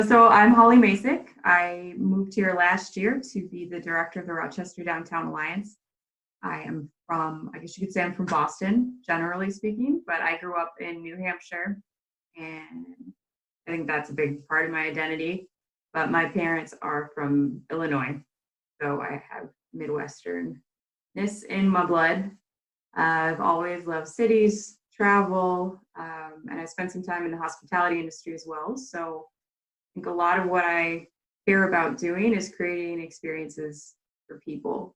So I'm Holly Masek. I moved here last year to be the director of the Rochester Downtown Alliance. I am from, I guess you could say I'm from Boston, generally speaking, but I grew up in New Hampshire, and I think that's a big part of my identity. But my parents are from Illinois, so I have Midwesternness in my blood. I've always loved cities, travel, and I spent some time in the hospitality industry as well. So I think a lot of what I care about doing is creating experiences for people.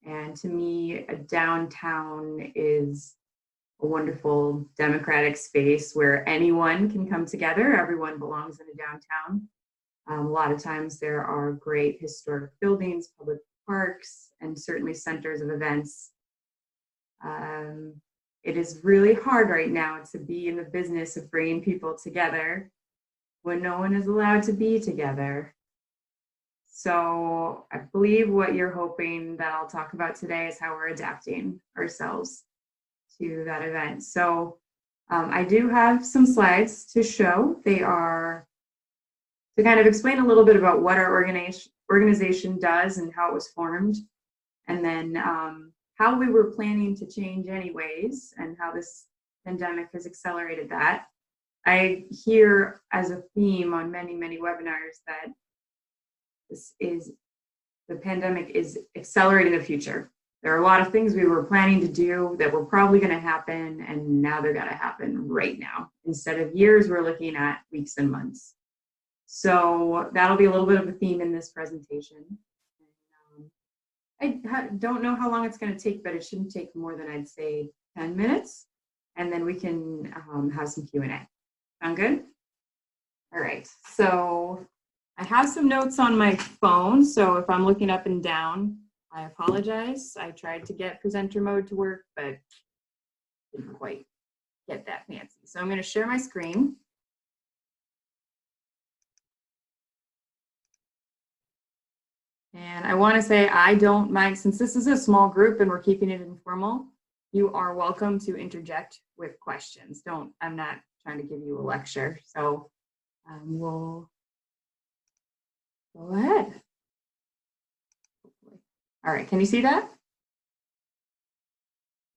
And to me, a downtown is a wonderful democratic space where anyone can come together. Everyone belongs in a downtown. A lot of times there are great historic buildings, public parks, and certainly centers of events. It is really hard right now to be in the business of bringing people together when no one is allowed to be together. So I believe what you're hoping that I'll talk about today is how we're adapting ourselves to that event. So I do have some slides to show. They are to kind of explain a little bit about what our organization does and how it was formed, and then how we were planning to change anyways, and how this pandemic has accelerated that. I hear as a theme on many webinars that the pandemic is accelerating the future. There are a lot of things we were planning to do that were probably going to happen, and now they're going to happen right now. Instead of years, we're looking at weeks and months. So that'll be a little bit of a theme in this presentation. I don't know how long it's going to take, but it shouldn't take more than, I'd say, 10 minutes, and then we can have some Q&A. Sound good? All right, so I have some notes on my phone, so if I'm looking up and down, I apologize. I tried to get presenter mode to work, but didn't quite get that fancy. So I'm going to share my screen. And I want to say I don't mind, since this is a small group and we're keeping it informal, you are welcome to interject with questions. I'm not trying to give you a lecture, so we'll go ahead. All right, can you see that?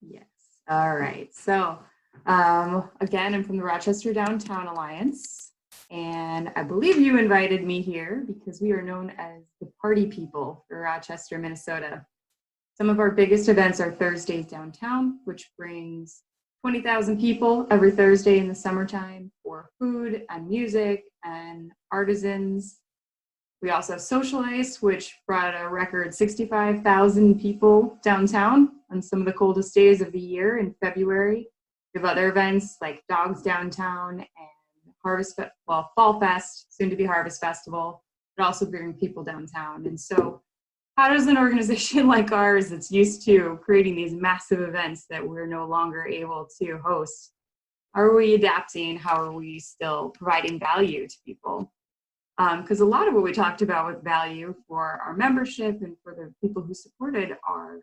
Yes. All right, so again, I'm from the Rochester Downtown Alliance, and I believe you invited me here because we are known as the party people for Rochester, Minnesota. Some of our biggest events are Thursdays downtown, which brings 20,000 people every Thursday in the summertime for food and music and artisans. We also have Social Ice, which brought a record 65,000 people downtown on some of the coldest days of the year in February. We have other events like Dogs Downtown and Fall Fest, soon to be Harvest Festival, but also bring people downtown. And so how does an organization like ours that's used to creating these massive events that we're no longer able to host, how are we adapting? How are we still providing value to people? Because a lot of what we talked about with value for our membership and for the people who supported our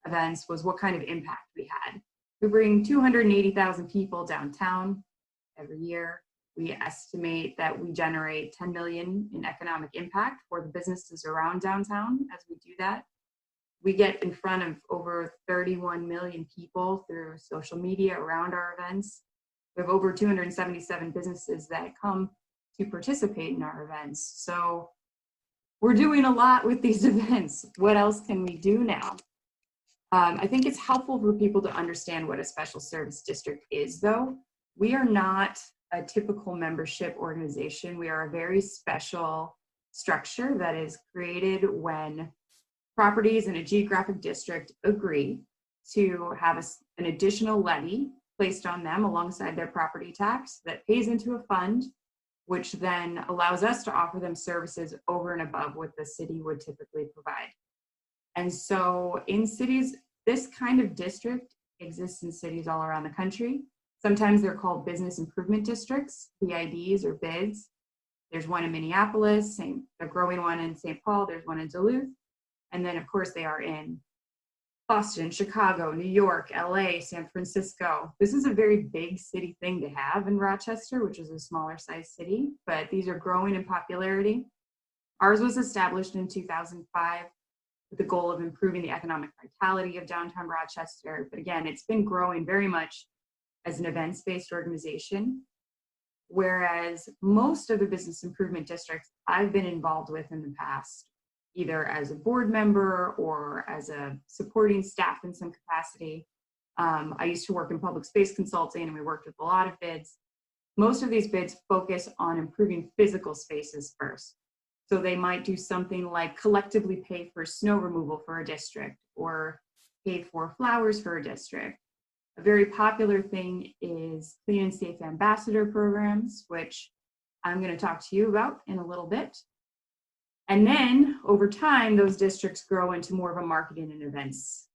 events was what kind of impact we had. We bring 280,000 people downtown every year. We estimate that we generate 10 million in economic impact for the businesses around downtown as we do that. We get in front of over 31 million people through social media around our events. We have over 277 businesses that come to participate in our events. So we're doing a lot with these events. What else can we do now? I think it's helpful for people to understand what a special service district is, though. We are not a typical membership organization. We are a very special structure that is created when properties in a geographic district agree to have an additional levy placed on them alongside their property tax that pays into a fund, which then allows us to offer them services over and above what the city would typically provide. And so in cities, this kind of district exists in cities all around the country. Sometimes they're called business improvement districts, BIDs or BIDs. There's one in Minneapolis, a growing one in St. Paul, there's one in Duluth. And then of course they are in Boston, Chicago, New York, LA, San Francisco. This is a very big city thing to have in Rochester, which is a smaller size city, but these are growing in popularity. Ours was established in 2005 with the goal of improving the economic vitality of downtown Rochester. But again, it's been growing very much as an events-based organization, whereas most of the business improvement districts I've been involved with in the past, either as a board member or as a supporting staff in some capacity. I used to work in public space consulting and we worked with a lot of bids. Most of these bids focus on improving physical spaces first. So they might do something like collectively pay for snow removal for a district or pay for flowers for a district. A very popular thing is clean and safe ambassador programs, which I'm going to talk to you about in a little bit. And then over time, those districts grow into more of a marketing and events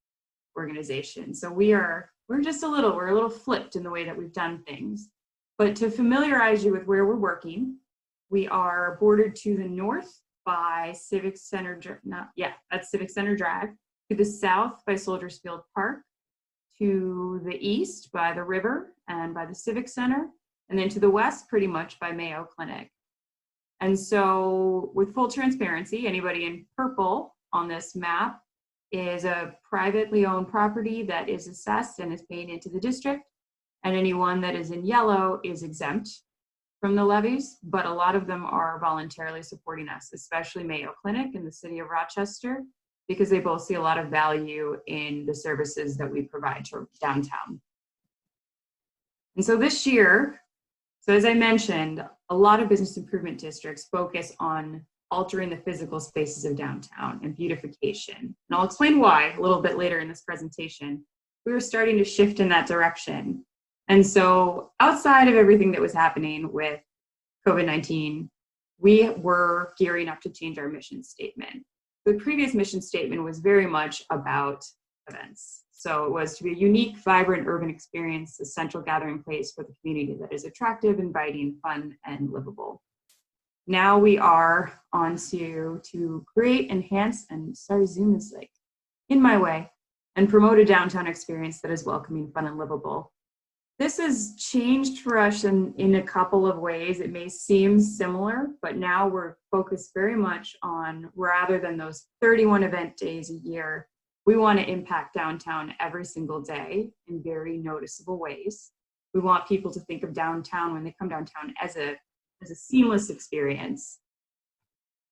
organization. So we're a little flipped in the way that we've done things. But to familiarize you with where we're working, we are bordered to the north by Civic Center, that's Civic Center Drive, to the south by Soldiers Field Park, to the east by the river and by the Civic Center, and then to the west pretty much by Mayo Clinic. And so with full transparency, anybody in purple on this map is a privately owned property that is assessed and is paid into the district, and anyone that is in yellow is exempt from the levies, but a lot of them are voluntarily supporting us, especially Mayo Clinic in the city of Rochester, because they both see a lot of value in the services that we provide to downtown. And so this year, as I mentioned, a lot of business improvement districts focus on altering the physical spaces of downtown and beautification. And I'll explain why a little bit later in this presentation. We were starting to shift in that direction. And so outside of everything that was happening with COVID-19, we were gearing up to change our mission statement. The previous mission statement was very much about events. So it was to be a unique, vibrant urban experience, a central gathering place for the community that is attractive, inviting, fun, and livable. Now we are on to create, enhance, and sorry, Zoom is like in my way, and promote a downtown experience that is welcoming, fun, and livable. This has changed for us in a couple of ways. It may seem similar, but now we're focused very much on, rather than those 31 event days a year, we want to impact downtown every single day in very noticeable ways. We want people to think of downtown when they come downtown as a seamless experience.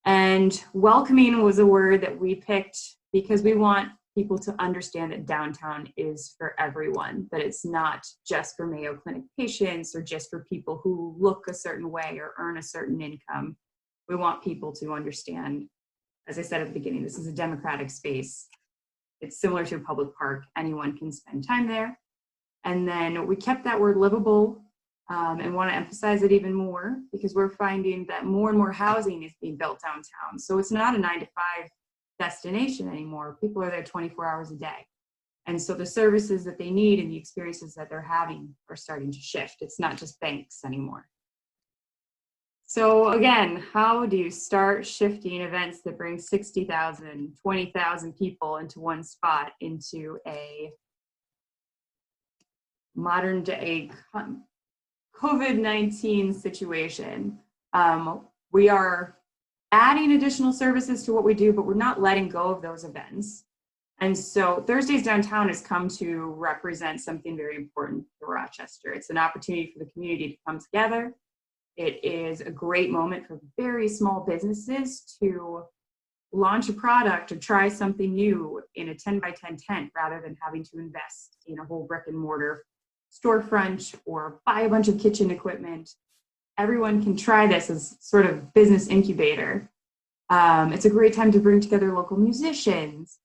And welcoming was a word that we picked because we want people to understand that downtown is for everyone, that it's not just for Mayo Clinic patients or just for people who look a certain way or earn a certain income. We want people to understand, as I said at the beginning, this is a democratic space. It's similar to a public park. Anyone can spend time there. And then we kept that word livable and want to emphasize it even more because we're finding that more and more housing is being built downtown. So it's not a 9-to-5 destination anymore. People are there 24 hours a day. And so the services that they need and the experiences that they're having are starting to shift. It's not just banks anymore. So again, how do you start shifting events that bring 60,000, 20,000 people into one spot into a modern day COVID-19 situation? We are adding additional services to what we do, but we're not letting go of those events. And so Thursdays Downtown has come to represent something very important for Rochester. It's an opportunity for the community to come together. It is a great moment for very small businesses to launch a product or try something new in a 10-by-10 tent rather than having to invest in a whole brick and mortar storefront or buy a bunch of kitchen equipment. Everyone can try this as sort of business incubator. It's a great time to bring together local musicians.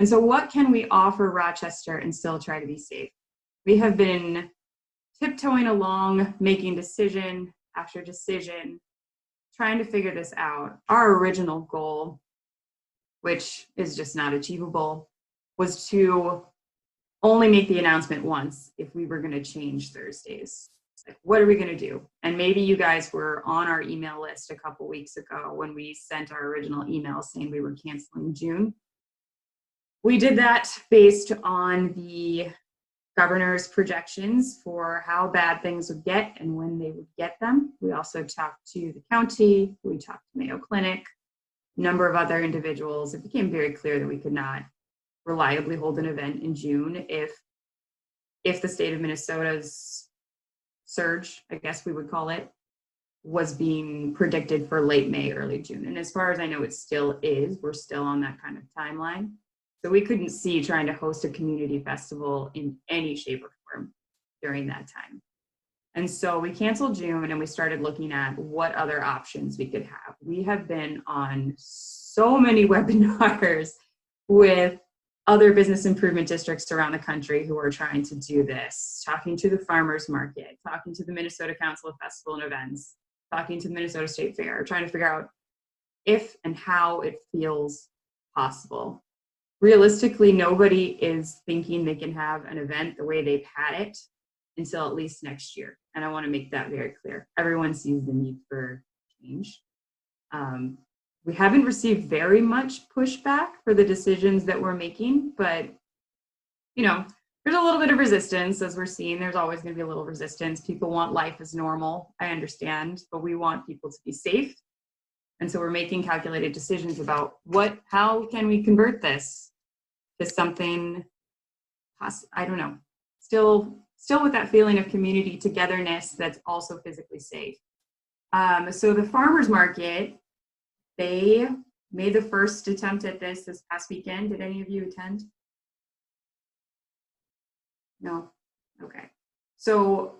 And so what can we offer Rochester and still try to be safe? We have been tiptoeing along, making decision after decision, trying to figure this out. Our original goal, which is just not achievable, was to only make the announcement once if we were going to change Thursdays. Like, what are we going to do? And maybe you guys were on our email list a couple weeks ago when we sent our original email saying we were canceling June. We did that based on the governor's projections for how bad things would get and when they would get them. We also talked to the county, we talked to Mayo Clinic, a number of other individuals. It became very clear that we could not reliably hold an event in June if the state of Minnesota's surge, I guess we would call it, was being predicted for late May, early June. And as far as I know, it still is. We're still on that kind of timeline. So we couldn't see trying to host a community festival in any shape or form during that time. And so we canceled June and we started looking at what other options we could have. We have been on so many webinars with other business improvement districts around the country who are trying to do this, talking to the farmers market, talking to the Minnesota Council of Festival and Events, talking to the Minnesota State Fair, trying to figure out if and how it feels possible. Realistically, nobody is thinking they can have an event the way they've had it until at least next year. And I want to make that very clear. Everyone sees the need for change. We haven't received very much pushback for the decisions that we're making, but you know, there's a little bit of resistance as we're seeing. There's always going to be a little resistance. People want life as normal. I understand, but we want people to be safe. And so we're making calculated decisions about how can we convert this to something, I don't know, still with that feeling of community togetherness that's also physically safe. So the farmers market, they made the first attempt at this past weekend. Did any of you attend? No? Okay. So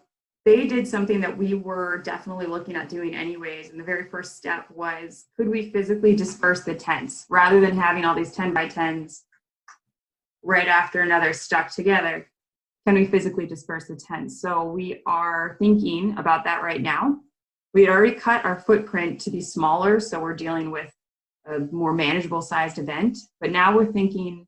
they did something that we were definitely looking at doing anyways. And the very first step was, could we physically disperse the tents rather than having all these 10 by 10s right after another stuck together? Can we physically disperse the tents? So we are thinking about that right now. We had already cut our footprint to be smaller, so we're dealing with a more manageable sized event. But now we're thinking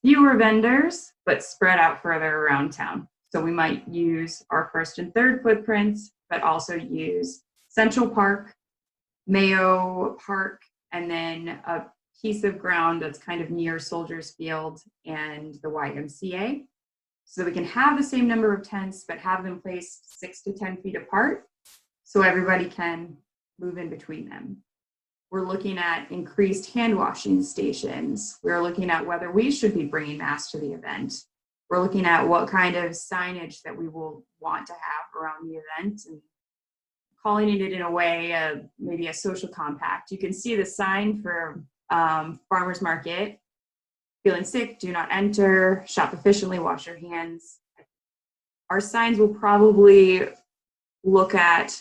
fewer vendors, but spread out further around town. So we might use our first and third footprints, but also use Central Park, Mayo Park, and then a piece of ground that's kind of near Soldiers Field and the YMCA. So we can have the same number of tents, but have them placed 6 to 10 feet apart so everybody can move in between them. We're looking at increased hand washing stations. We're looking at whether we should be bringing masks to the event. We're looking at what kind of signage that we will want to have around the event and calling it in a way, maybe a social compact. You can see the sign for farmers market: feeling sick, do not enter, shop efficiently, wash your hands. Our signs will probably look at,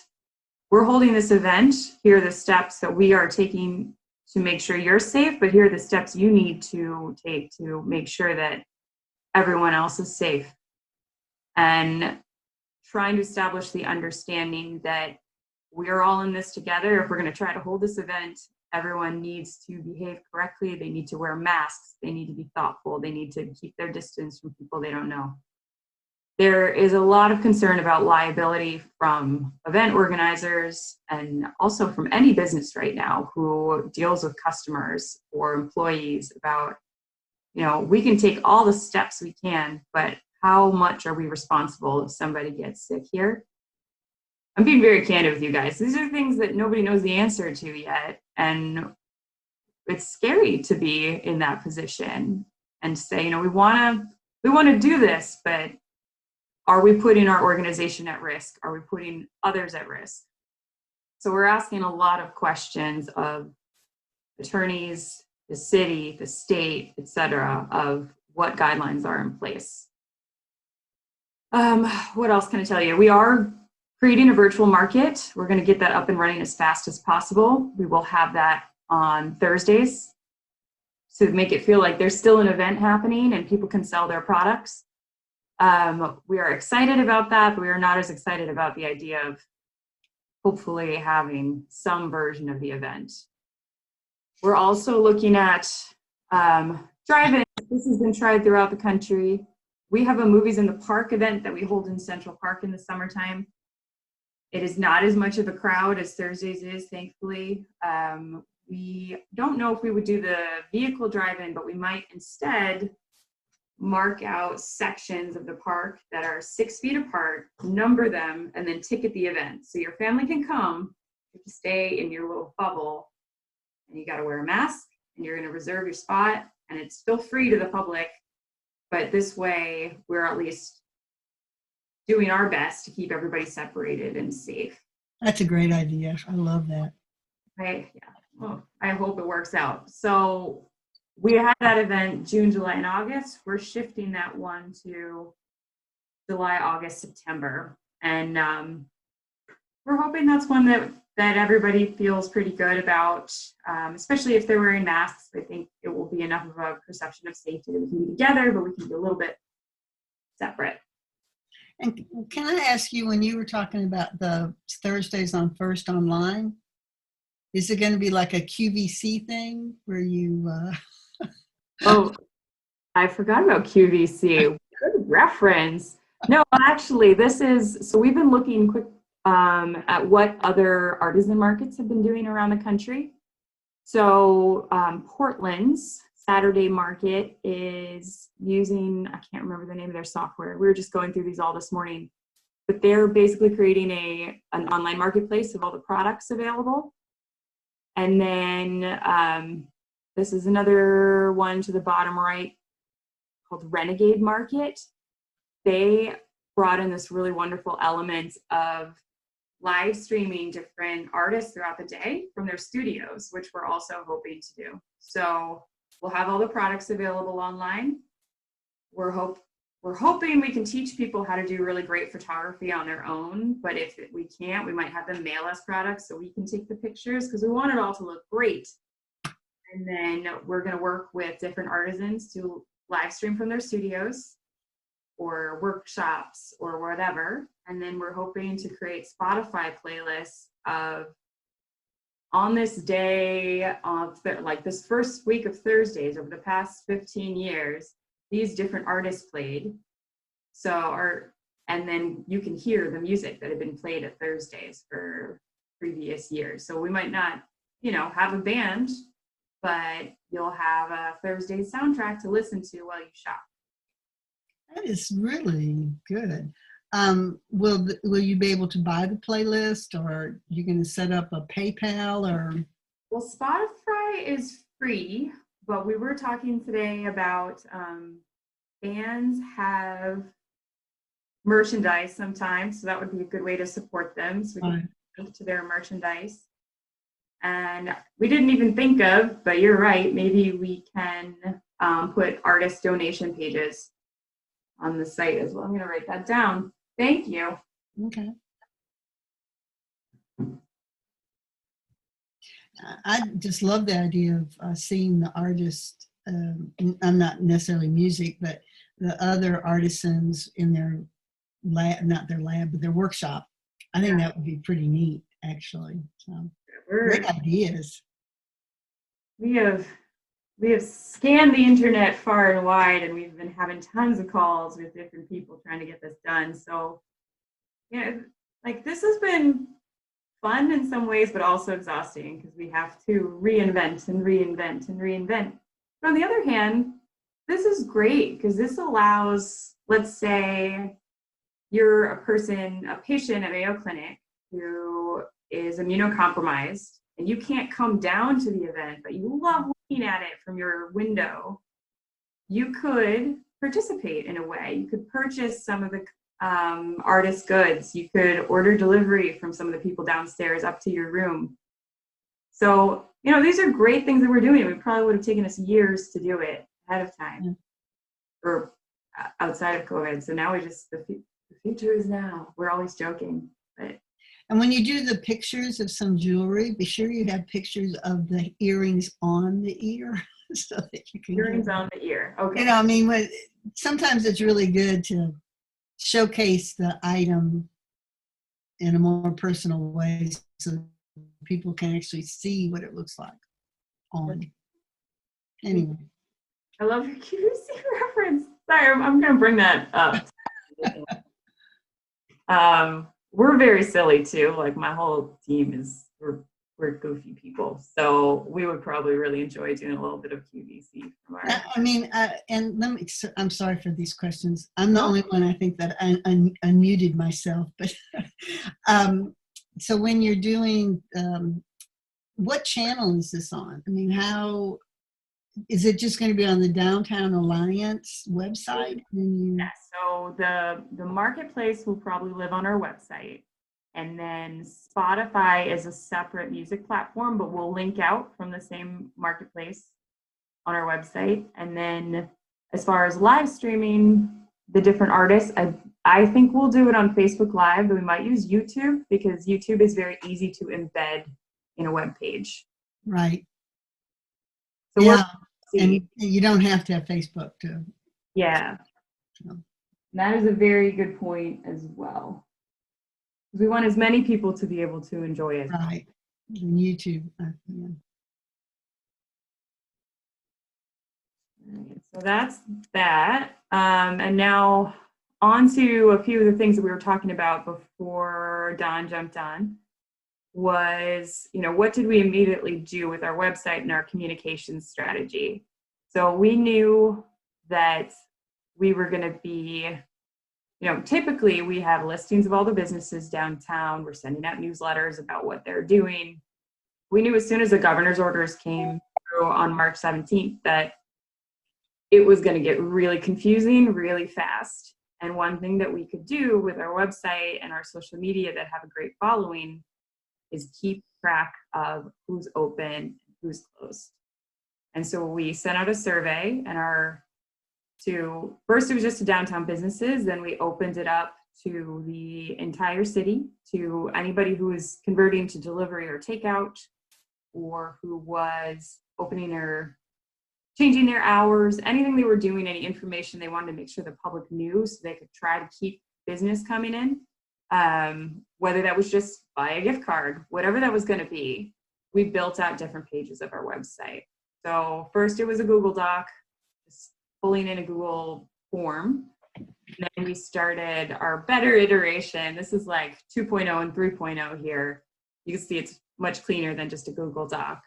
we're holding this event, here are the steps that we are taking to make sure you're safe, but here are the steps you need to take to make sure that everyone else is safe. And trying to establish the understanding that we're all in this together. If we're going to try to hold this event, everyone needs to behave correctly. They need to wear masks. They need to be thoughtful. They need to keep their distance from people they don't know. There is a lot of concern about liability from event organizers and also from any business right now who deals with customers or employees about, you know, we can take all the steps we can, but how much are we responsible if somebody gets sick here? I'm being very candid with you guys. These are things that nobody knows the answer to yet. And it's scary to be in that position and say, you know, we want to do this, but are we putting our organization at risk? Are we putting others at risk? So we're asking a lot of questions of attorneys, the city, the state, et cetera, of what guidelines are in place. What else can I tell you? We are creating a virtual market. We're going to get that up and running as fast as possible. We will have that on Thursdays to make it feel like there's still an event happening and people can sell their products. We are excited about that, but we are not as excited about the idea of hopefully having some version of the event. We're also looking at drive-in. This has been tried throughout the country. We have a Movies in the Park event that we hold in Central Park in the summertime. It is not as much of a crowd as Thursdays is, thankfully. we don't know if we would do the vehicle drive-in, but we might instead mark out sections of the park that are 6 feet apart, number them, and then ticket the event. So your family can come, you have to stay in your little bubble, and you got to wear a mask, and you're going to reserve your spot, and it's still free to the public. But this way, we're at least doing our best to keep everybody separated and safe. That's a great idea. I love that. Right? Yeah. Well, I hope it works out. So we had that event June, July, and August. We're shifting that one to July, August, September. And we're hoping that's one that everybody feels pretty good about, especially if they're wearing masks. I think it will be enough of a perception of safety that we can be together, but we can be a little bit separate. And can I ask you, when you were talking about the Thursdays on First Online, is it going to be like a QVC thing where you... Oh, I forgot about QVC. Good reference. No, actually, so we've been looking quick at what other artisan markets have been doing around the country. So Portland's Saturday market is using, I can't remember the name of their software. We were just going through these all this morning, but they're basically creating an online marketplace of all the products available. And then this is another one to the bottom right called Renegade Market. They brought in this really wonderful element of live streaming different artists throughout the day from their studios, which we're also hoping to do. So we'll have all the products available online. We're hoping we can teach people how to do really great photography on their own, but if we can't, we might have them mail us products so we can take the pictures, because we want it all to look great. And then we're going to work with different artisans to live stream from their studios or workshops or whatever. And then we're hoping to create Spotify playlists of, on this day of like this first week of Thursdays over the past 15 years, these different artists played. And then you can hear the music that had been played at Thursdays for previous years. So we might not, have a band, but you'll have a Thursday soundtrack to listen to while you shop. That is really good. Will you be able to buy the playlist, or are you going to set up a PayPal or? Well, Spotify is free, but we were talking today about bands have merchandise sometimes, so that would be a good way to support them. So we can link to their merchandise. And we didn't even think of, but you're right, maybe we can put artist donation pages on the site as well. I'm going to write that down. Thank you. Okay. I just love the idea of seeing the artists, I'm not necessarily music, but the other artisans in their lab, not their lab, but their workshop. I think that would be pretty neat, actually. So, great ideas. We have scanned the internet far and wide, and we've been having tons of calls with different people trying to get this done. So, like this has been fun in some ways, but also exhausting because we have to reinvent and reinvent and reinvent. But on the other hand, this is great because this allows, let's say you're a patient at Mayo Clinic who is immunocompromised and you can't come down to the event, but you love looking at it from your window. You could participate in a way. You could purchase some of the artist goods. You could order delivery from some of the people downstairs up to your room. So, these are great things that we're doing. We probably would have taken us years to do it ahead of time or outside of COVID. So now the future is now. We're always joking. But. And when you do the pictures of some jewelry, be sure you have pictures of the earrings on the ear so that you can. Earrings on the ear. Okay. Sometimes it's really good to showcase the item in a more personal way so people can actually see what it looks like on. Anyway. I love your QVC reference. Sorry, I'm going to bring that up. We're very silly too. Like my whole team we're we're goofy people. So we would probably really enjoy doing a little bit of QVC from our. I mean, and let me, I'm sorry for these questions. I'm the No. only one, I think, that I unmuted myself. But so when you're doing, what channel is this on? I mean, how, is it just going to be on the Downtown Alliance website? Yeah, so the marketplace will probably live on our website. And then Spotify is a separate music platform, but we'll link out from the same marketplace on our website. And then as far as live streaming the different artists, I think we'll do it on Facebook Live, but we might use YouTube because YouTube is very easy to embed in a web page. Right. So yeah. And you don't have to have Facebook to. Yeah. So. That is a very good point as well. We want as many people to be able to enjoy it. Right. And YouTube. Yeah. Right, so that's that. And now on to a few of the things that we were talking about before Don jumped on was, what did we immediately do with our website and our communications strategy? So we knew that we were going to be, typically we have listings of all the businesses downtown. We're sending out newsletters about what they're doing. We knew as soon as the governor's orders came through on March 17th that it was going to get really confusing really fast. And one thing that we could do with our website and our social media that have a great following is keep track of who's open, who's closed. And so we sent out a survey first it was just to downtown businesses, then we opened it up to the entire city, to anybody who was converting to delivery or takeout, or who was opening or changing their hours, anything they were doing, any information they wanted to make sure the public knew so they could try to keep business coming in. Whether that was just buy a gift card, whatever that was going to be, we built out different pages of our website. So first it was a Google Doc, just pulling in a Google form. And then we started our better iteration. This is like 2.0 and 3.0 here. You can see it's much cleaner than just a Google Doc.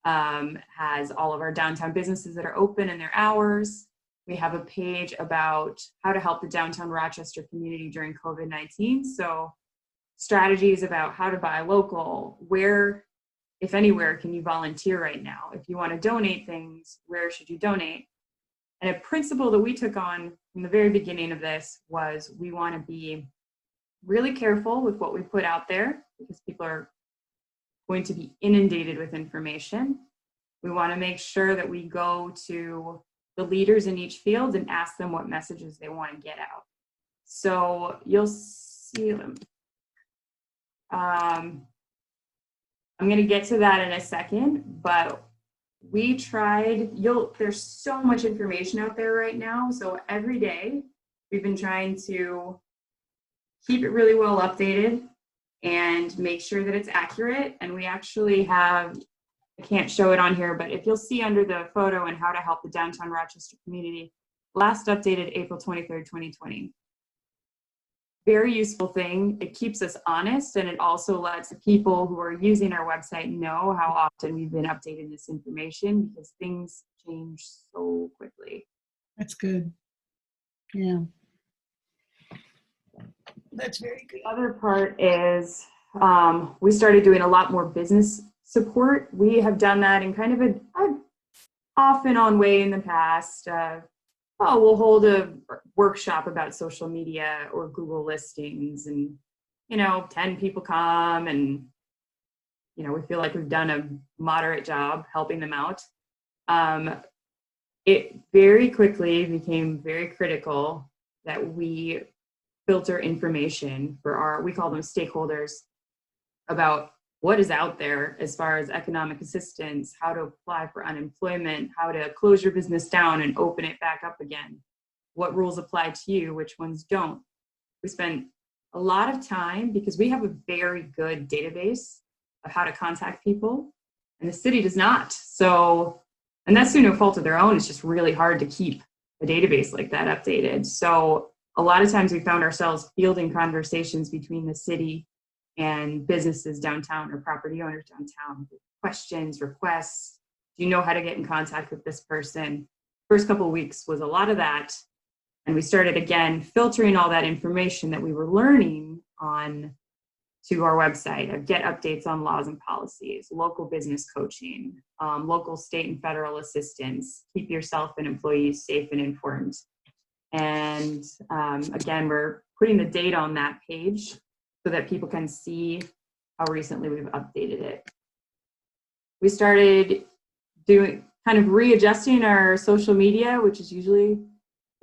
Has all of our downtown businesses that are open and their hours. We have a page about how to help the downtown Rochester community during COVID-19. So strategies about how to buy local, where, if anywhere, can you volunteer right now? If you want to donate things, where should you donate? And a principle that we took on from the very beginning of this was we want to be really careful with what we put out there because people are going to be inundated with information. We want to make sure that we go to the leaders in each field and ask them what messages they want to get out. So you'll see them. I'm going to get to that in a second, but we tried, there's so much information out there right now. So every day we've been trying to keep it really well updated and make sure that it's accurate. And we actually have, I can't show it on here, but if you'll see under the photo and how to help the downtown Rochester community, last updated April 23rd, 2020. Very useful thing. It keeps us honest, and it also lets the people who are using our website know how often we've been updating this information because things change so quickly. That's good. Yeah. That's very good. The other part is we started doing a lot more business support. We have done that in kind of an off and on way in the past. We'll hold a workshop about social media or Google listings and, 10 people come and, we feel like we've done a moderate job helping them out. It very quickly became very critical that we filter information for we call them stakeholders, about what is out there as far as economic assistance, how to apply for unemployment, how to close your business down and open it back up again, what rules apply to you, which ones don't. We spent a lot of time because we have a very good database of how to contact people, and the city does not. So, and that's through no fault of their own. It's just really hard to keep a database like that updated. So a lot of times we found ourselves fielding conversations between the city and businesses downtown or property owners downtown. Questions, requests, do you know how to get in contact with this person? First couple of weeks was a lot of that. And we started again filtering all that information that we were learning on to our website of get updates on laws and policies, local business coaching, local, state, and federal assistance, keep yourself and employees safe and informed. And again, we're putting the date on that page so that people can see how recently we've updated it. We started kind of readjusting our social media, which is usually,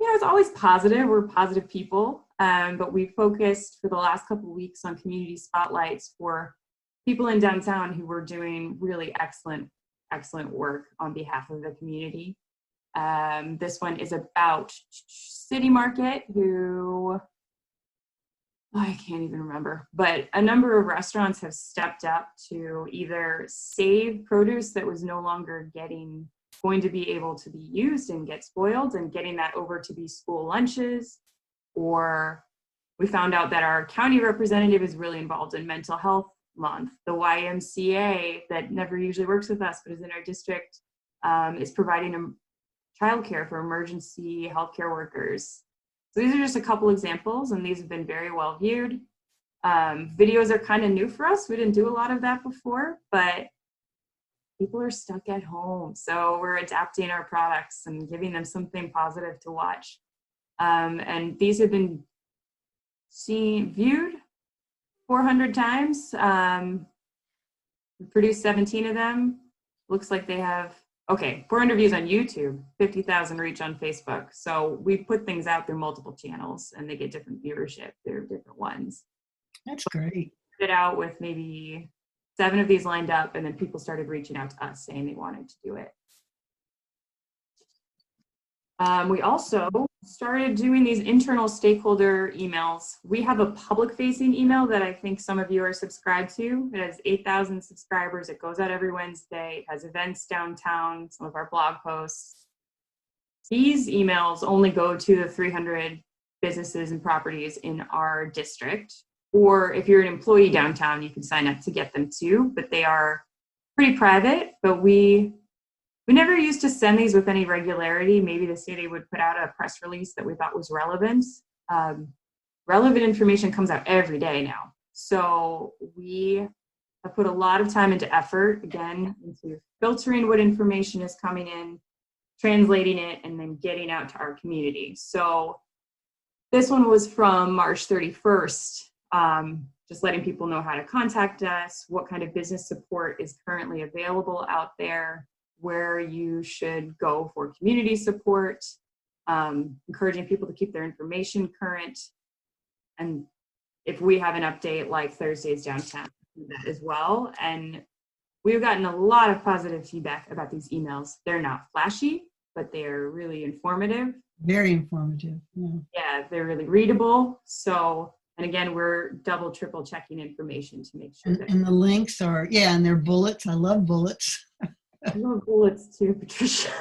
it's always positive. We're positive people. But we focused for the last couple of weeks on community spotlights for people in downtown who were doing really excellent work on behalf of the community. This one is about City Market, who I can't even remember, but a number of restaurants have stepped up to either save produce that was no longer going to be able to be used and get spoiled and getting that over to be school lunches. Or we found out that our county representative is really involved in mental health month. The YMCA that never usually works with us, but is in our district, is providing childcare for emergency healthcare workers. So these are just a couple examples, and these have been very well viewed. Videos are kind of new for us. We didn't do a lot of that before, but people are stuck at home. So we're adapting our products and giving them something positive to watch. And these have been viewed 400 times. We produced 17 of them. Looks like they have, 400 views on YouTube, 50,000 reach on Facebook. So we put things out through multiple channels and they get different viewership. They're different ones. That's great. Put it out with maybe 7 of these lined up, and then people started reaching out to us saying they wanted to do it. We also started doing these internal stakeholder emails. We have a public-facing email that I think some of you are subscribed to. It has 8,000 subscribers. It goes out every Wednesday. It has events downtown, some of our blog posts. These emails only go to the 300 businesses and properties in our district. Or if you're an employee downtown, you can sign up to get them too, but they are pretty private. But we never used to send these with any regularity. Maybe the city would put out a press release that we thought was relevant. Relevant information comes out every day now. So we have put a lot of time into effort, again, into filtering what information is coming in, translating it, and then getting out to our community. So this one was from March 31st. Just letting people know how to contact us, what kind of business support is currently available out there, where you should go for community support, encouraging people to keep their information current. And if we have an update like Thursdays downtown, do that as well. And we've gotten a lot of positive feedback about these emails. They're not flashy, but they're really informative. Very informative. Yeah, they're really readable. So, and again, we're double, triple checking information to make sure that. And the links are, and they're bullets. I love bullets. I love bullets too, Patricia.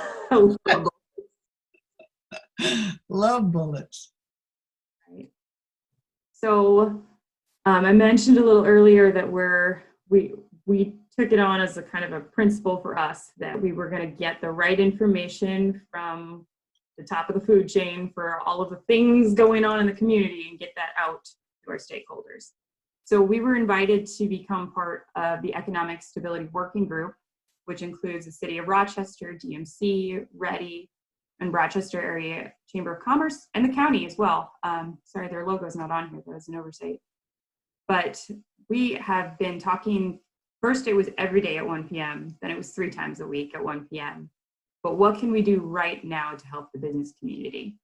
Love bullets. Right. So I mentioned a little earlier that we took it on as a kind of a principle for us that we were going to get the right information from the top of the food chain for all of the things going on in the community and get that out to our stakeholders. So we were invited to become part of the Economic Stability Working Group, which includes the City of Rochester, DMC, Ready, and Rochester Area Chamber of Commerce, and the county as well. Sorry, their logo's not on here. That was an oversight. But we have been talking, first it was every day at 1 p.m., then it was 3 times a week at 1 p.m. But what can we do right now to help the business community?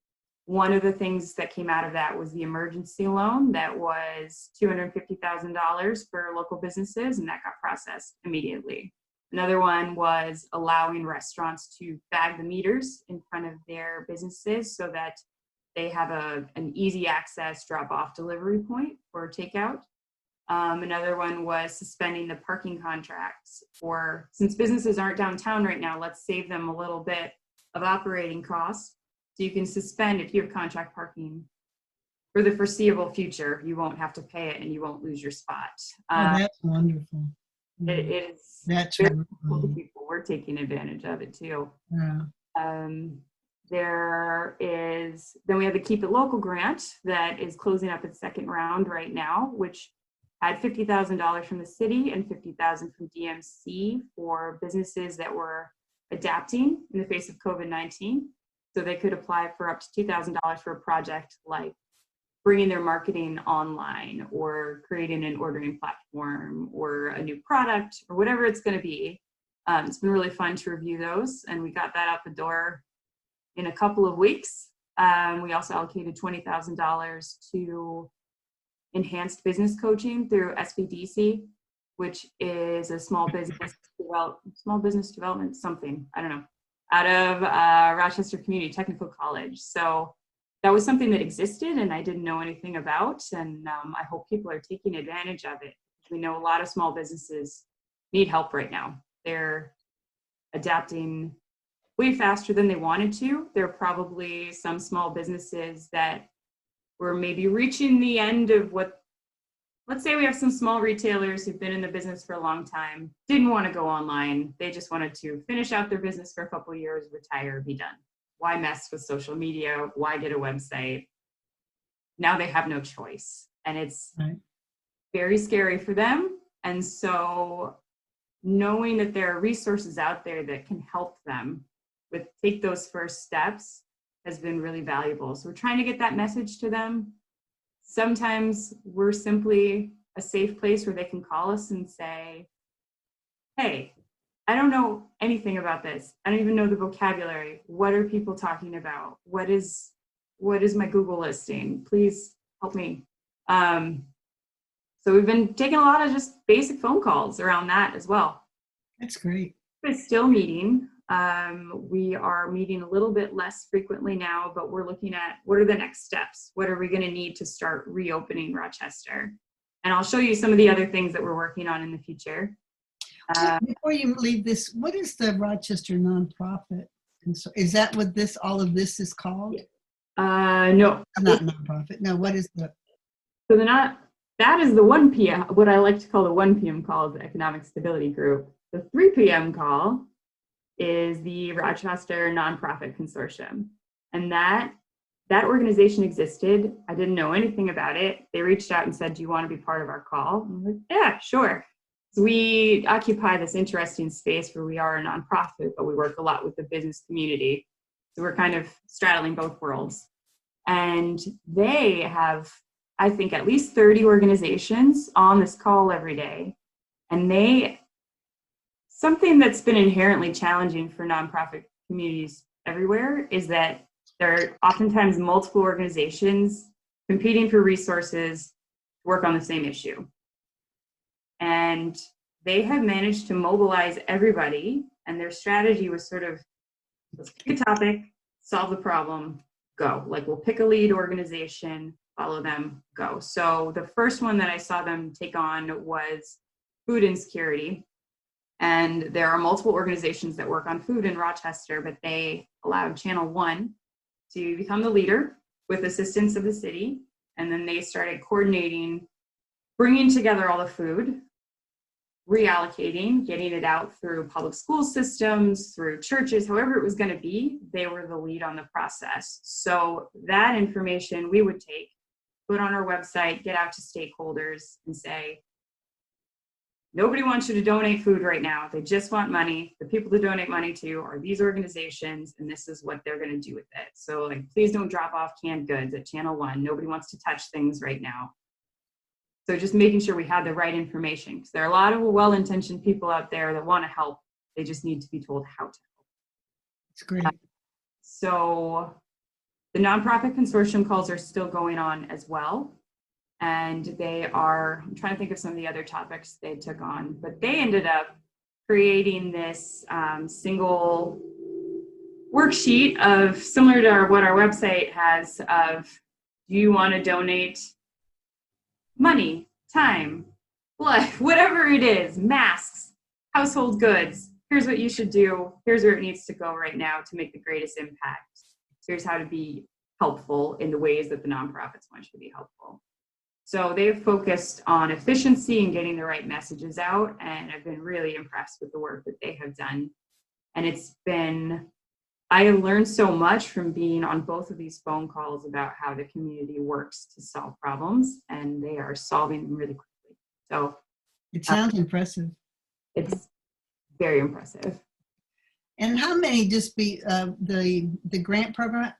One of the things that came out of that was the emergency loan that was $250,000 for local businesses, and that got processed immediately. Another one was allowing restaurants to bag the meters in front of their businesses so that they have an easy access drop-off delivery point for takeout. Another one was suspending the parking contracts since businesses aren't downtown right now, let's save them a little bit of operating costs. So you can suspend, if you have contract parking for the foreseeable future, you won't have to pay it and you won't lose your spot. Oh, that's wonderful. It is That's very really cool to cool. people. We're taking advantage of it too. Yeah. Then we have the Keep It Local grant that is closing up its second round right now, which had $50,000 from the city and $50,000 from DMC for businesses that were adapting in the face of COVID-19. So they could apply for up to $2,000 for a project like bringing their marketing online or creating an ordering platform or a new product or whatever it's going to be. It's been really fun to review those, and we got that out the door in a couple of weeks. We also allocated $20,000 to enhanced business coaching through SBDC, which is a small business development something, I don't know, out of Rochester Community Technical College. So that was something that existed and I didn't know anything about, and I hope people are taking advantage of it. We know a lot of small businesses need help right now. They're adapting way faster than they wanted to. There are probably some small businesses that were maybe reaching the end of what, let's say we have some small retailers who've been in the business for a long time, didn't want to go online. They just wanted to finish out their business for a couple of years, retire, be done. Why mess with social media? Why get a website? Now they have no choice. And it's very scary for them. And so knowing that there are resources out there that can help them with take those first steps has been really valuable. So we're trying to get that message to them. Sometimes we're simply a safe place where they can call us and say, hey, I don't know anything about this. I don't even know the vocabulary. What are people talking about? What is my Google listing? Please help me. So we've been taking a lot of just basic phone calls around that as well. That's great. We're still meeting. We are meeting a little bit less frequently now, but we're looking at what are the next steps? What are we going to need to start reopening Rochester? And I'll show you some of the other things that we're working on in the future. Before you leave this, what is the Rochester nonprofit? And so is that what all of this is called? No. Not nonprofit. No, what is the? So that is the 1 p.m., what I like to call the 1 p.m. call of the Economic Stability Group. The 3 p.m. call is the Rochester Nonprofit Consortium. And that organization existed. I didn't know anything about it. They reached out and said, do you want to be part of our call? I'm like, yeah, sure. So we occupy this interesting space where we are a nonprofit, but we work a lot with the business community. So we're kind of straddling both worlds. And they have, I think, at least 30 organizations on this call every day. And something that's been inherently challenging for nonprofit communities everywhere is that there are oftentimes multiple organizations competing for resources to work on the same issue. And they have managed to mobilize everybody, and their strategy was sort of, let's pick a topic, solve the problem, go. Like, we'll pick a lead organization, follow them, go. So the first one that I saw them take on was food insecurity. And there are multiple organizations that work on food in Rochester, but they allowed Channel 1 to become the leader with assistance of the city. And then they started coordinating, bringing together all the food, reallocating, getting it out through public school systems, through churches, however it was going to be, they were the lead on the process. So that information we would take, put on our website, get out to stakeholders and say, nobody wants you to donate food right now. They just want money. The people to donate money to are these organizations, and this is what they're going to do with it. So, like, please don't drop off canned goods at Channel 1. Nobody wants to touch things right now. So just making sure we have the right information, because there are a lot of well-intentioned people out there that want to help. They just need to be told how to help. That's great. So the nonprofit consortium calls are still going on as well. And I'm trying to think of some of the other topics they took on, but they ended up creating this single worksheet of, similar to what our website has, of, do you want to donate money, time, blood, whatever it is, masks, household goods. Here's what you should do. Here's where it needs to go right now to make the greatest impact. Here's how to be helpful in the ways that the nonprofits want you to be helpful. So they've focused on efficiency and getting the right messages out, and I've been really impressed with the work that they have done. And I learned so much from being on both of these phone calls about how the community works to solve problems, and they are solving them really quickly. So It sounds impressive. it's very impressive. And how many, just be the grant program,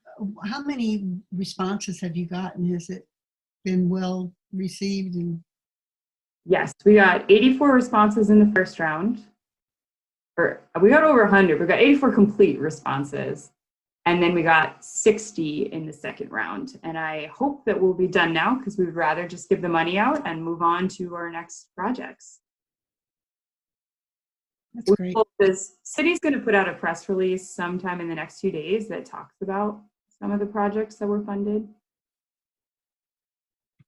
how many responses have you gotten? Has it been well received? And Yes, we got 84 responses in the first round. Or we got over 100. We got 84 complete responses. And then we got 60 in the second round. And I hope that we'll be done now, because we would rather just give the money out and move on to our next projects. that's great. The city's going to put out a press release sometime in the next few days that talks about some of the projects that were funded.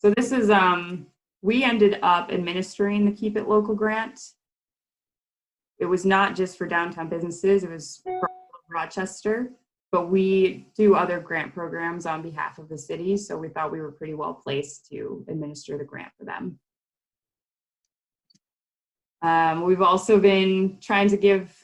So this is, we ended up administering the Keep It Local grant. It was not just for downtown businesses, it was for Rochester, but we do other grant programs on behalf of the city. So we thought we were pretty well placed to administer the grant for them. We've also been trying to give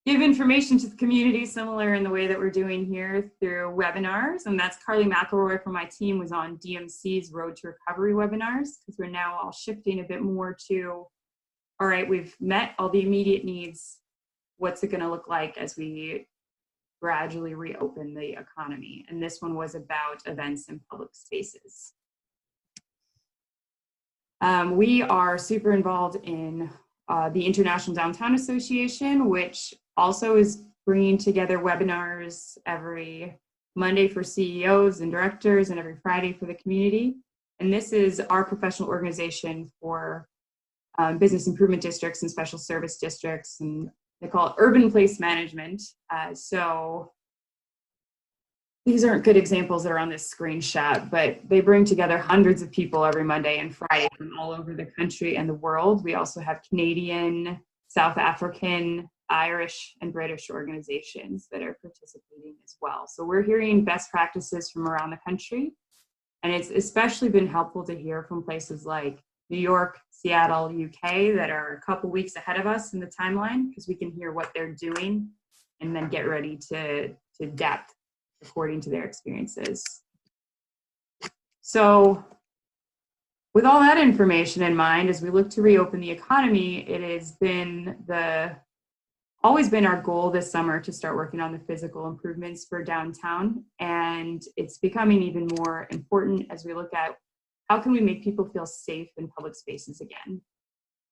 information to the community similar in the way that we're doing here through webinars. And that's Carly McElroy from my team was on DMC's Road to Recovery webinars, because we're now all shifting a bit more to, all right, we've met all the immediate needs. What's it going to look like as we gradually reopen the economy? And this one was about events in public spaces. We are super involved in the International Downtown Association, which also is bringing together webinars every Monday for CEOs and directors and every Friday for the community. And this is our professional organization for business improvement districts and special service districts, and they call it urban place management. So these aren't good examples that are on this screenshot, but they bring together hundreds of people every Monday and Friday from all over the country and the world. We also have Canadian, South African, Irish, and British organizations that are participating as well. So we're hearing best practices from around the country. And it's especially been helpful to hear from places like New York, Seattle, UK, that are a couple weeks ahead of us in the timeline, because we can hear what they're doing and then get ready to adapt according to their experiences. So with all that information in mind, as we look to reopen the economy, it has been always been our goal this summer to start working on the physical improvements for downtown. And it's becoming even more important as we look at how can we make people feel safe in public spaces again.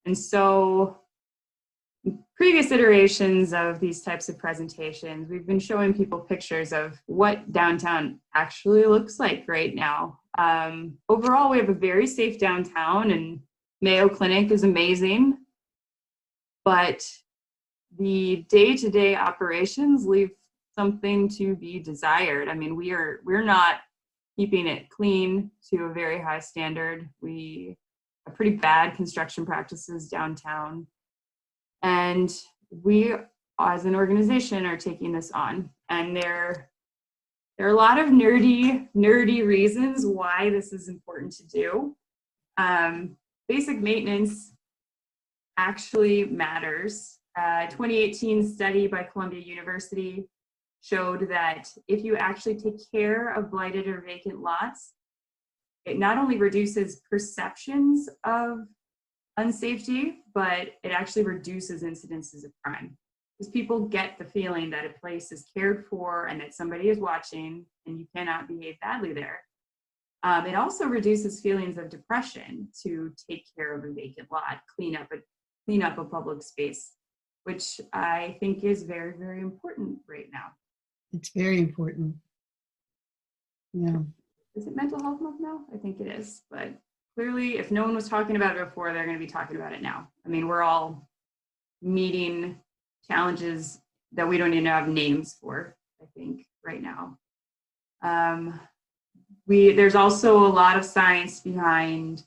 And so previous iterations of these types of presentations, we've been showing people pictures of what downtown actually looks like right now. Overall, we have a very safe downtown, and Mayo Clinic is amazing, but the day-to-day operations leave something to be desired. I mean, we're not keeping it clean to a very high standard. We have pretty bad construction practices downtown. And we, as an organization, are taking this on. And there are a lot of nerdy reasons why this is important to do. Basic maintenance actually matters. 2018 study by Columbia University showed that if you actually take care of blighted or vacant lots, it not only reduces perceptions of unsafety, but it actually reduces incidences of crime, because people get the feeling that a place is cared for and that somebody is watching and you cannot behave badly there. It also reduces feelings of depression to take care of a vacant lot, clean up a public space, which I think is very, very important right now. It's very important. Yeah. Is it Mental Health Month now? I think it is, but clearly, if no one was talking about it before, they're going to be talking about it now. I mean, we're all meeting challenges that we don't even have names for, I think, right now. There's also a lot of science behind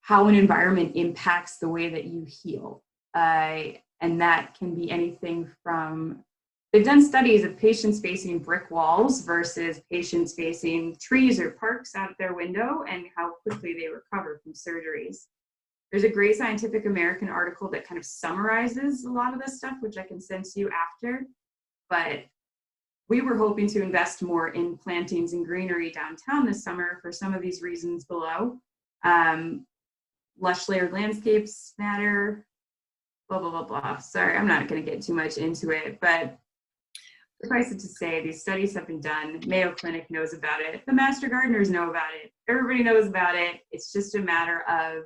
how an environment impacts the way that you heal. And that can be anything from they've done studies of patients facing brick walls versus patients facing trees or parks out their window and how quickly they recover from surgeries. There's a great Scientific American article that kind of summarizes a lot of this stuff, which I can send to you after. But we were hoping to invest more in plantings and greenery downtown this summer for some of these reasons below. Lush layered landscapes matter, blah, blah, blah, blah. Sorry, I'm not going to get too much into it, but suffice it to say, these studies have been done. Mayo Clinic knows about it. The Master Gardeners know about it. Everybody knows about it. It's just a matter of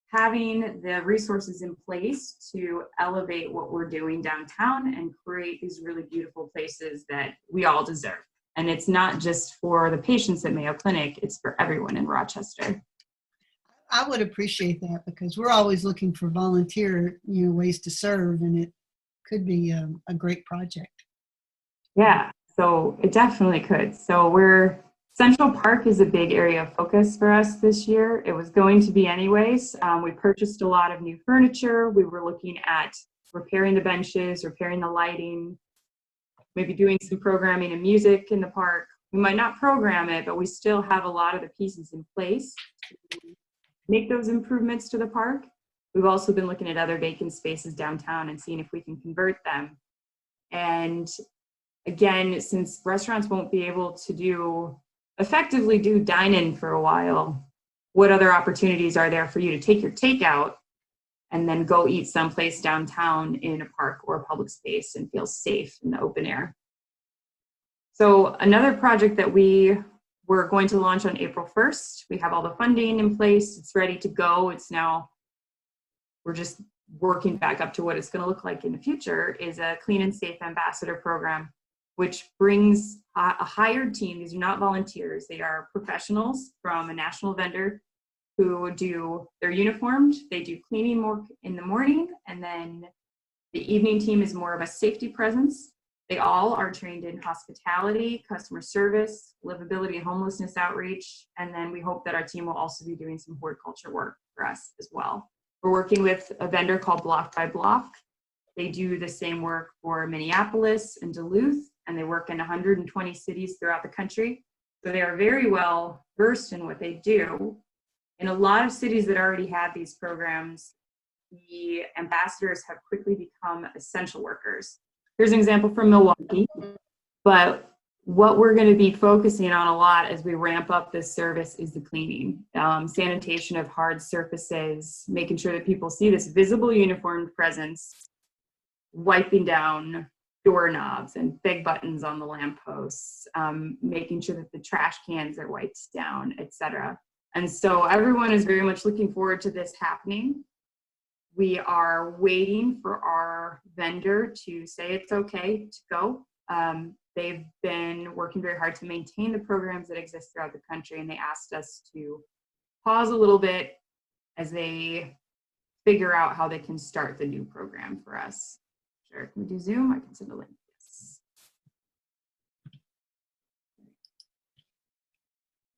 having the resources in place to elevate what we're doing downtown and create these really beautiful places that we all deserve. And it's not just for the patients at Mayo Clinic, it's for everyone in Rochester. I would appreciate that because we're always looking for volunteer, ways to serve, and it could be a great project. Yeah, so it definitely could. So Central Park is a big area of focus for us this year. It was going to be anyways. We purchased a lot of new furniture. We were looking at repairing the benches, repairing the lighting, maybe doing some programming and music in the park. We might not program it, but we still have a lot of the pieces in place to make those improvements to the park. We've also been looking at other vacant spaces downtown and seeing if we can convert them. And again, since restaurants won't be able to effectively do dine-in for a while, what other opportunities are there for you to take your takeout and then go eat someplace downtown in a park or a public space and feel safe in the open air? So another project that we were going to launch on April 1st, we have all the funding in place, it's ready to go. We're just working back up to what it's going to look like in the future, is a Clean and Safe Ambassador program, which brings a hired team. These are not volunteers. They are professionals from a national vendor they're uniformed. They do cleaning more in the morning, and then the evening team is more of a safety presence. They all are trained in hospitality, customer service, livability and homelessness outreach, and then we hope that our team will also be doing some horticulture work for us as well. We're working with a vendor called Block by Block. They do the same work for Minneapolis and Duluth, and they work in 120 cities throughout the country. So they are very well versed in what they do. In a lot of cities that already had these programs, the ambassadors have quickly become essential workers. Here's an example from Milwaukee, but what we're going to be focusing on a lot as we ramp up this service is the cleaning, sanitation of hard surfaces, making sure that people see this visible uniformed presence, wiping down doorknobs and big buttons on the lampposts, making sure that the trash cans are wiped down, etc. And so everyone is very much looking forward to this happening. We are waiting for our vendor to say it's okay to go. They've been working very hard to maintain the programs that exist throughout the country, and they asked us to pause a little bit as they figure out how they can start the new program for us. Sure, can we do Zoom? I can send a link. Yes.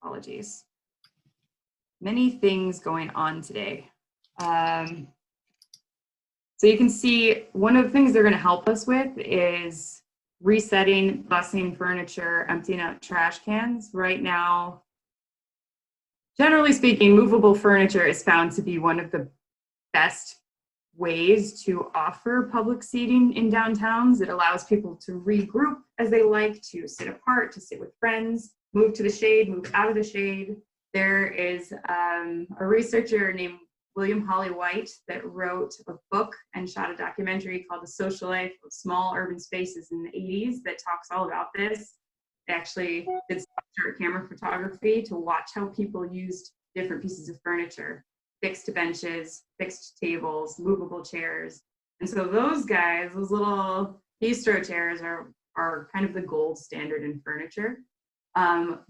Apologies. Many things going on today. So you can see one of the things they're going to help us with is resetting, bussing furniture, emptying out trash cans. Right now, generally speaking, movable furniture is found to be one of the best ways to offer public seating in downtowns. It allows people to regroup as they like, to sit apart, to sit with friends, move to the shade, move out of the shade. There is a researcher named William Holly White that wrote a book and shot a documentary called The Social Life of Small Urban Spaces in the 80s that talks all about this. They actually did start camera photography to watch how people used different pieces of furniture, fixed benches, fixed tables, movable chairs. And so those guys, those little bistro chairs are kind of the gold standard in furniture.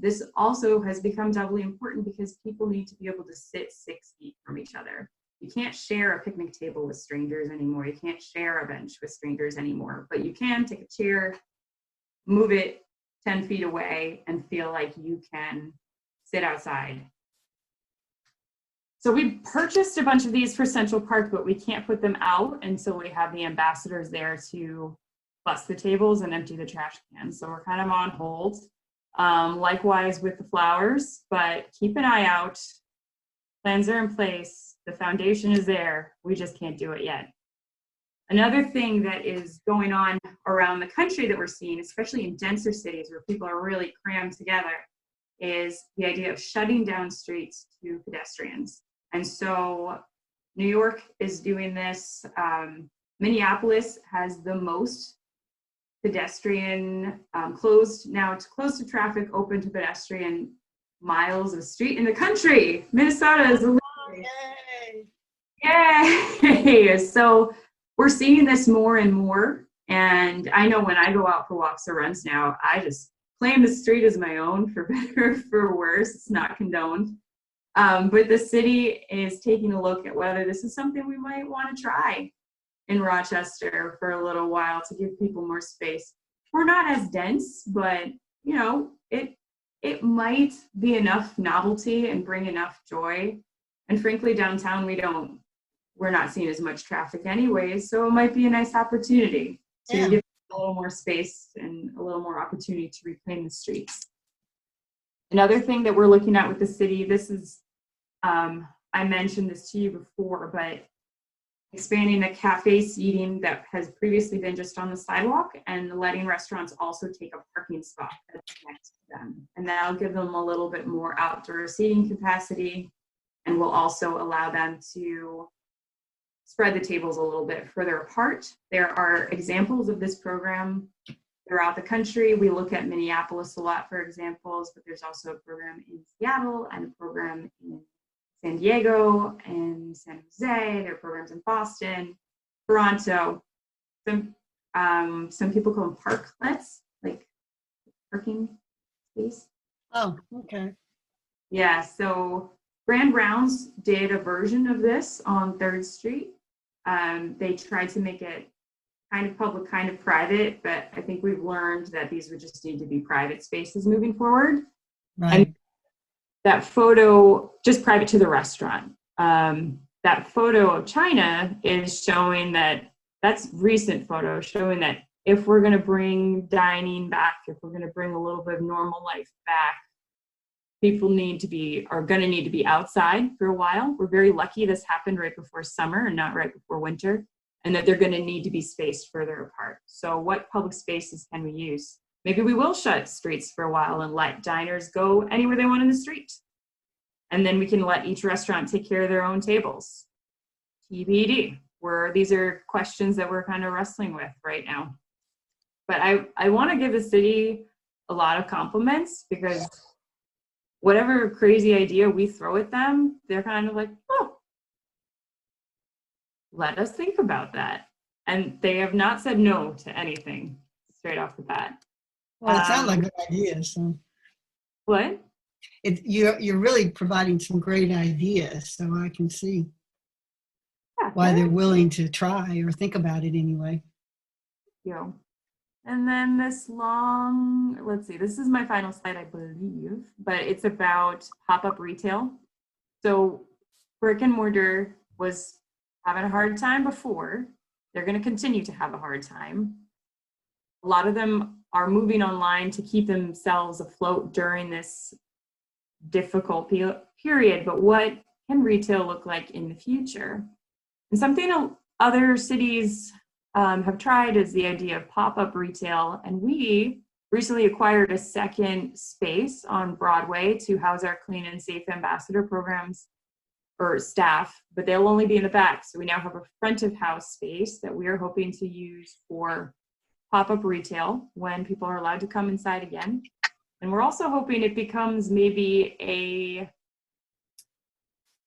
This also has become doubly important because people need to be able to sit 6 feet from each other. You can't share a picnic table with strangers anymore. You can't share a bench with strangers anymore, but you can take a chair, move it 10 feet away, and feel like you can sit outside. So we purchased a bunch of these for Central Park, but we can't put them out until we have the ambassadors there to bus the tables and empty the trash cans. So we're kind of on hold. Likewise with the flowers, but keep an eye out. Plans are in place. The foundation is there. We just can't do it yet. Another thing that is going on around the country that we're seeing, especially in denser cities where people are really crammed together, is the idea of shutting down streets to pedestrians. And so New York is doing this. Minneapolis has the most pedestrian closed to traffic, open to pedestrian miles of street in the country. Minnesota is a yay! So we're seeing this more and more. And I know when I go out for walks or runs now, I just claim the street as my own, for better or for worse. It's not condoned. But the city is taking a look at whether this is something we might want to try in Rochester for a little while to give people more space. We're not as dense, but you know, it might be enough novelty and bring enough joy. And frankly, downtown we're not seeing as much traffic anyways, so it might be a nice opportunity to give a little more space and a little more opportunity to reclaim the streets. Another thing that we're looking at with the city, this is, I mentioned this to you before, but expanding the cafe seating that has previously been just on the sidewalk and letting restaurants also take a parking spot that's next to them. And that'll give them a little bit more outdoor seating capacity and will also allow them to spread the tables a little bit further apart. There are examples of this program throughout the country. We look at Minneapolis a lot for examples, but there's also a program in Seattle and a program in San Diego and San Jose. There are programs in Boston, Toronto. Some people call them parklets, like parking space. Oh, okay. Yeah, so Grand Rounds did a version of this on 3rd Street. They tried to make it kind of public, kind of private, but I think we've learned that these would just need to be private spaces moving forward. Right. And that photo, just private to the restaurant. That photo of China is showing that's recent photo showing that if we're going to bring dining back, if we're going to bring a little bit of normal life back, people are going to need to be outside for a while. We're very lucky this happened right before summer and not right before winter, and that they're going to need to be spaced further apart. So what public spaces can we use? Maybe we will shut streets for a while and let diners go anywhere they want in the street. And then we can let each restaurant take care of their own tables. TBD, these are questions that we're kind of wrestling with right now. But I want to give the city a lot of compliments, because whatever crazy idea we throw at them, they're kind of like, oh, let us think about that. And they have not said no to anything straight off the bat. Well, it sounds like a good idea. So what? You're really providing some great ideas, so I can see why they're willing to try or think about it anyway. And then this let's see, this is my final slide, I believe, but it's about PopUp Retail. So brick and mortar was having a hard time before. They're going to continue to have a hard time. A lot of them are moving online to keep themselves afloat during this difficult period, but what can retail look like in the future? And something other cities have tried is the idea of pop-up retail, and we recently acquired a second space on Broadway to house our clean and safe ambassador programs or staff, but they'll only be in the back. So we now have a front of house space that we are hoping to use for pop-up retail when people are allowed to come inside again. And we're also hoping it becomes maybe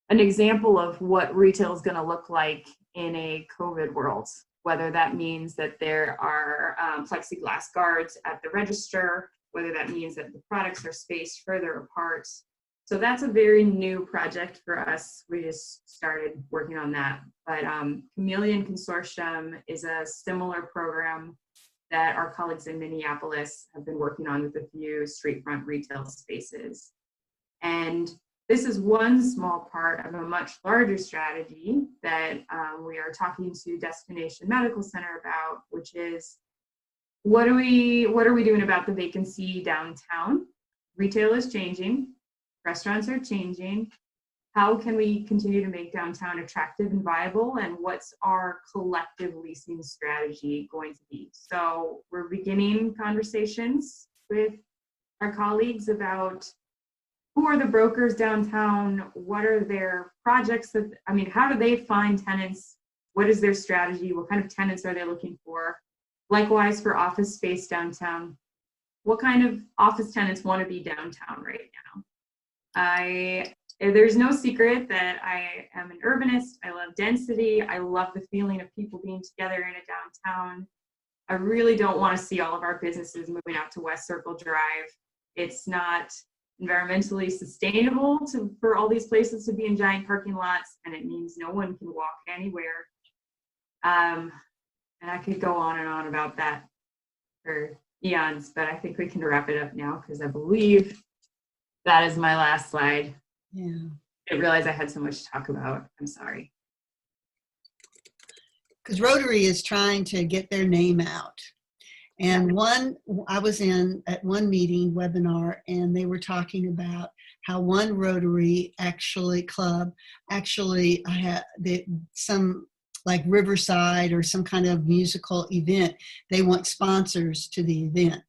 an example of what retail is going to look like in a COVID world, whether that means that there are plexiglass guards at the register, whether that means that the products are spaced further apart. So that's a very new project for us. We just started working on that. But Chameleon Consortium is a similar program that our colleagues in Minneapolis have been working on with a few street front retail spaces. And this is one small part of a much larger strategy that we are talking to Destination Medical Center about, which is what are we doing about the vacancy downtown? Retail is changing, restaurants are changing. How can we continue to make downtown attractive and viable? And what's our collective leasing strategy going to be? So we're beginning conversations with our colleagues about who are the brokers downtown? What are their projects that, I mean, how do they find tenants? What is their strategy? What kind of tenants are they looking for? Likewise for office space downtown. What kind of office tenants want to be downtown right now? There's no secret that I am an urbanist. I love density. I love the feeling of people being together in a downtown. I really don't want to see all of our businesses moving out to West Circle Drive. It's not environmentally sustainable for all these places to be in giant parking lots, and it means no one can walk anywhere. And I could go on and on about that for eons, but I think we can wrap it up now because I believe that is my last slide. Yeah. I didn't realize I had so much to talk about. I'm sorry. Because Rotary is trying to get their name out. And I was at one meeting webinar, and they were talking about how one Rotary club actually had some like Riverside or some kind of musical event. They want sponsors to the event.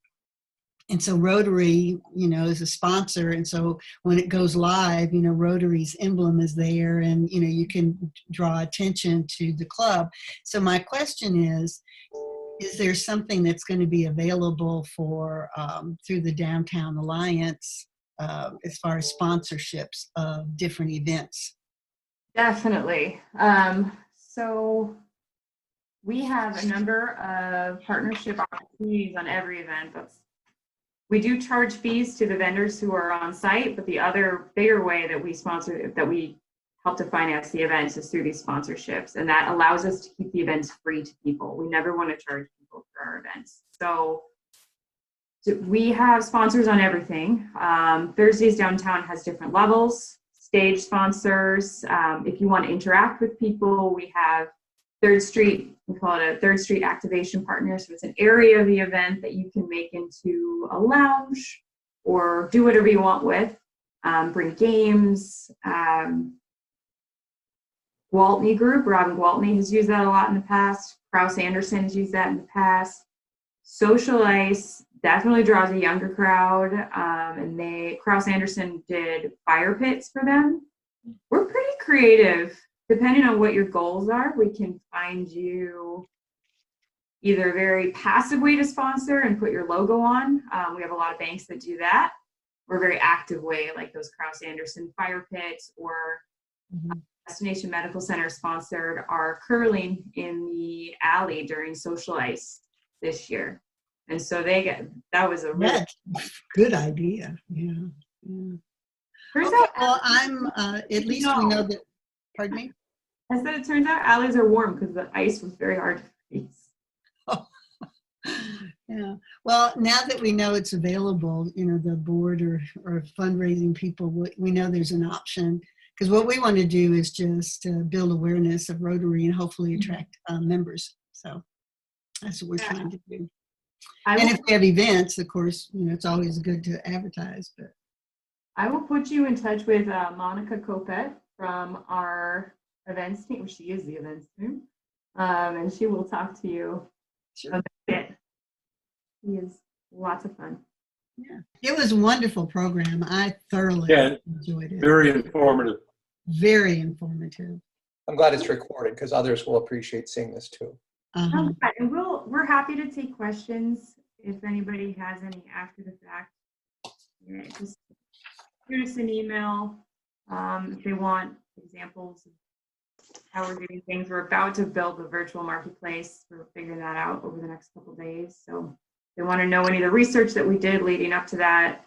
And so Rotary, is a sponsor. And so when it goes live, Rotary's emblem is there, and, you can draw attention to the club. So my question is there something that's going to be available for through the Downtown Alliance as far as sponsorships of different events? Definitely. So we have a number of partnership opportunities on every event. We do charge fees to the vendors who are on site, but the other bigger way that we help to finance the events is through these sponsorships, and that allows us to keep the events free to people. We never want to charge people for our events. So we have sponsors on everything. Thursdays Downtown has different levels, stage sponsors. If you want to interact with people, we have Third Street, we call it a Third Street Activation Partner. So it's an area of the event that you can make into a lounge or do whatever you want with. Bring games. Gwaltney Group, Robin Gwaltney has used that a lot in the past. Kraus Anderson has used that in the past. Social Ice definitely draws a younger crowd. And Kraus Anderson did fire pits for them. We're pretty creative. Depending on what your goals are, we can find you either a very passive way to sponsor and put your logo on. We have a lot of banks that do that, or a very active way, like those Kraus Anderson fire pits, or Destination Medical Center sponsored our curling in the alley during Social Ice this year. And so that was a really good idea. Yeah. Turns out, well, at least we know that, pardon me? I said it turns out alleys are warm because the ice was very hard to freeze. Oh. Yeah. Well, now that we know it's available, the board or fundraising people, we know there's an option. Because what we want to do is just build awareness of Rotary and hopefully attract members. So that's what we're trying to do. And if we have events, of course, it's always good to advertise. But I will put you in touch with Monica Copet from our events team. She is the events team, and she will talk to you about it. He is lots of fun. Yeah, it was a wonderful program. I thoroughly enjoyed it. Very informative. Very informative. I'm glad it's recorded because others will appreciate seeing this too. And we're happy to take questions if anybody has any after the fact. Yeah, just shoot us an email if they want examples of how we're doing things. We're about to build the virtual marketplace. We're figuring that out over the next couple of days. So if they want to know any of the research that we did leading up to that,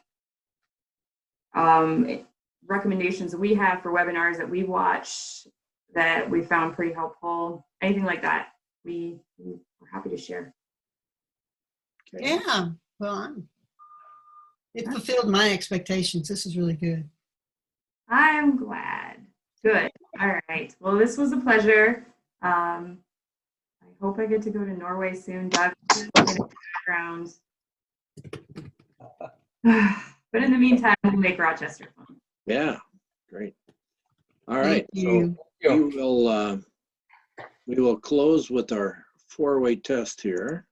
recommendations that we have for webinars that we watched that we found pretty helpful, anything like that, we're happy to share. Yeah, well, it fulfilled my expectations. This is really good. I'm glad. Good. All right. Well, this was a pleasure. I hope I get to go to Norway soon. Doug in the background. But in the meantime, we'll make Rochester fun. Yeah, great. All Thank right, so you. we will close with our four-way test here.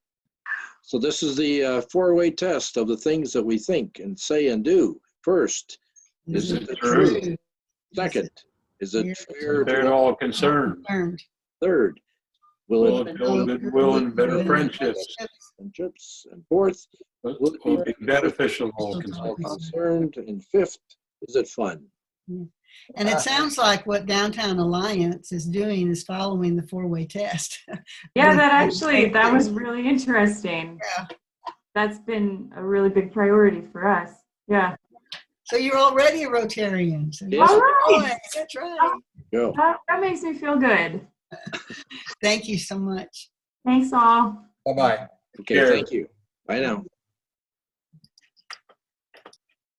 So this is the four-way test of the things that we think and say and do. First, is it true? Second, is it fair Fair to to all concerned. Concerned. third? Will it Build goodwill and better friendships. friendships? And fourth, Will be beneficial to all all concerned. concerned? And fifth, is it fun? And it sounds like what Downtown Alliance is doing is following the four-way test. Yeah, that was really interesting. Yeah. That's been a really big priority for us. Yeah. So you're already a Rotarian. So Yes. All right. right. That's right. Go. That makes me feel good. Thank you so much. Thanks all. Bye-bye. Okay, Sure. thank you. Bye now.